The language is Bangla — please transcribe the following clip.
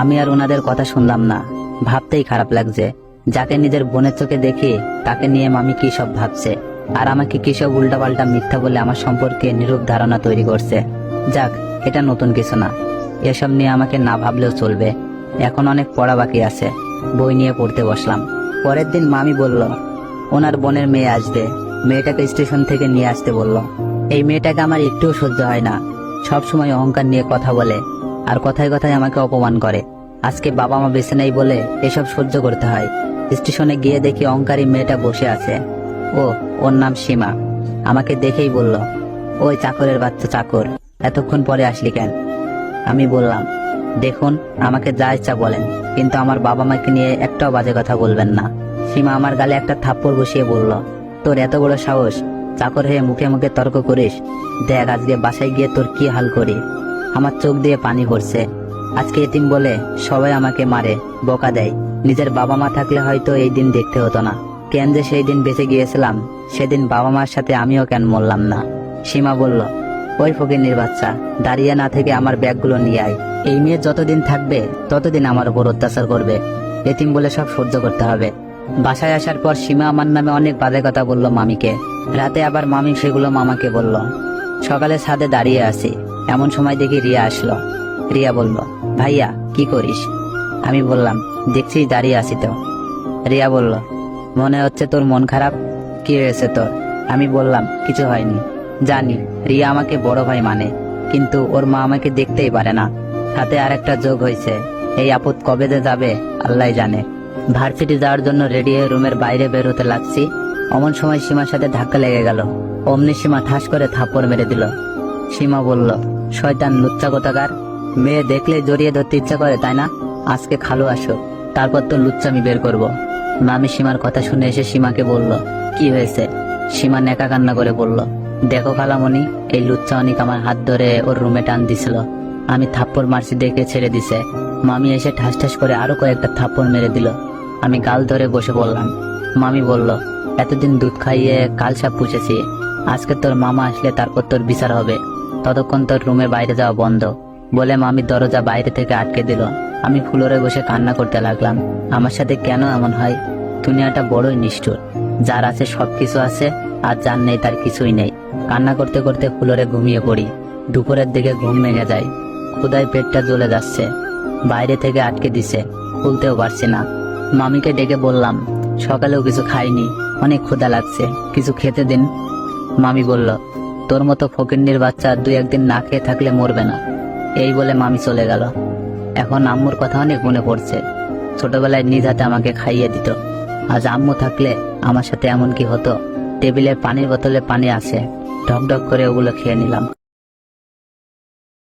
আমি আর ওনাদের কথা শুনলাম না। ভাবতেই খারাপ লাগছে, যাকে নিজের বোনের চোখে দেখি তাকে নিয়ে মামি কি সব ভাবছে, আর আমাকে কি সব উল্টাপাল্টা মিথ্যা বলে আমার সম্পর্কে নিরূপ ধারণা তৈরি করছে। যাক, এটা নতুন কিছু না, এসব নিয়ে আমাকে না ভাবলেও চলবে। এখন অনেক পড়া বাকি আছে, বই নিয়ে পড়তে বসলাম। পরের দিন মামি বলল ওনার বোনের মেয়ে আসবে, মেয়েটাকে স্টেশন থেকে নিয়ে আসতে বলল। এই মেয়েটাকে আমার একটুও সহ্য হয় না, সব সময় অহংকার নিয়ে কথা বলে আর কথায় কথায় আমাকে অপমান করে। আজকে বাবা মা বেঁচে নেই বলে এসব সহ্য করতে হয়। স্টেশনে গিয়ে দেখি অহংকারী মেয়েটা বসে আছে। ওর নাম সীমা। আমাকে দেখেই বলল, ওই চাকরের বাচ্চা চাকর, এতক্ষণ পরে আসলি কেন? আমি বললাম, দেখুন, আমাকে যা ইচ্ছা বলেন, কিন্তু আমার বাবা মাকে নিয়ে একটাও বাজে কথা বলবেন না। সীমা আমার গালে একটা থাপ্পড় বসিয়ে বলল, তোর এত বড় সাহস, চাকর হয়ে মুখে মুখে তর্ক করিস? দেখ আজকে বাসায় গিয়ে তোর কি হাল করি। আমার চোখ দিয়ে পানি পড়ছে। আজকে এতিম বলে সবাই আমাকে মারে, বকা দেয়। নিজের বাবা মা থাকলে হয়তো এই দিন দেখতে হতো না। কেন যে সেই দিন বেঁচে গিয়েছিলাম, সেদিন বাবা মার সাথে আমিও কেন মরলাম না? সীমা বলল, ওই ফকিন্নির বাচ্চা, দাঁড়িয়ে না থেকে আমার ব্যাগগুলো নিয়ে আয়। এই মেয়ে যতদিন থাকবে ততদিন আমার উপর অত্যাচার করবে। এতিম বলে সব সহ্য করতে হবে। বাসায় আসার পর সীমা আমার নামে অনেক বাজে কথা বলল মামিকে। রাতে আবার মামি সেগুলো মামাকে বলল। সকালে ছাদে দাঁড়িয়ে আছি, এমন সময় দেখি রিয়া আসলো। রিয়া বলল, ভাইয়া কি করিস? আমি বললাম, দেখছিস দাঁড়িয়ে আছি তো। রিয়া বলল, মনে হচ্ছে তোর মন খারাপ, কি হয়েছে তোর? আমি বললাম, কিছু হয়নি। জানি রিয়া আমাকে বড় ভাই মানে, কিন্তু ওর মা আমাকে দেখতেই পারে না। সাথে আর একটা যোগ হয়েছে, এই আপদ কবে যে যাবে আল্লাহ জানে। ভার্সিটি যাওয়ার জন্য রেডি হয়ে রুমের বাইরে বের হতে লাগছি, অমন সময় সীমার সাথে ধাক্কা লেগে গেল। অমনি সীমা ঠাস করে থাপ্পড় মেরে দিল। সীমা বলল, শয়তান লুচ্চা কোথাকার, মেয়ে দেখলেই জড়িয়ে ধরতে ইচ্ছা করে তাই না? আজকে খালু আসো, তারপর তো লুচ্চামি বের করব। মামি সীমার কথা শুনে এসে সীমাকে বলল, কি হয়েছে? সীমা নেকা কান্না করে বলল, দেখো খালামণি, এই লুচ্চা অনেক আমার হাত ধরে ওর রুমে টান দিছিল। আমি থাপ্পড় মারছি দেখে ছেড়ে দিছে। মামি এসে ঠাস ঠাস করে আরো কয়েকটা থাপ্পড় মেরে দিল। আমি গাল ধরে বসে পড়লাম। মামি বলল, এতদিন দুধ খাইয়ে কাল সাপ পুষেছি, আজকে তোর মামা আসলে তারপর তোর বিচার হবে, ততক্ষণ তোর রুমের বাইরে যাওয়া বন্ধ। বলে মামি দরজা বাইরে থেকে আটকে দিল। আমি ফ্লোরে বসে কান্না করতে লাগলাম। আমার সাথে কেন এমন হয়? দুনিয়াটা বড়ই নিষ্ঠুর, যার আছে সবকিছু আছে আর যার নেই তার কিছুই নেই। কান্না করতে করতে ফ্লোরে ঘুমিয়ে পড়ি। দুপুরের দিকে ঘুম ভেঙে যায়, ক্ষুধায় পেটটা জ্বলে যাচ্ছে। বাইরে থেকে আটকে দিছে, খুলতেও পারছি না। মামিকে ডেকে বললাম, সকালেও কিছু খাইনি, অনেক ক্ষুধা লাগছে, কিছু খেতে দিন। মামি বলল, তোর মতো ফকিন্নির বাচ্চা 2-1 দিন না খেয়ে থাকলে মরবে না। এই বলে মামি চলে গেল। এখন আম্মুর কথা অনেক মনে পড়ছে। ছোটবেলায় নিজ হাতে আমাকে খাইয়ে দিত। আজ আম্মু থাকলে আমার সাথে এমন কি হতো? টেবিলে পানির বোতলে পানি আছে, ঢক ঢক করে ওগুলো খেয়ে নিলাম।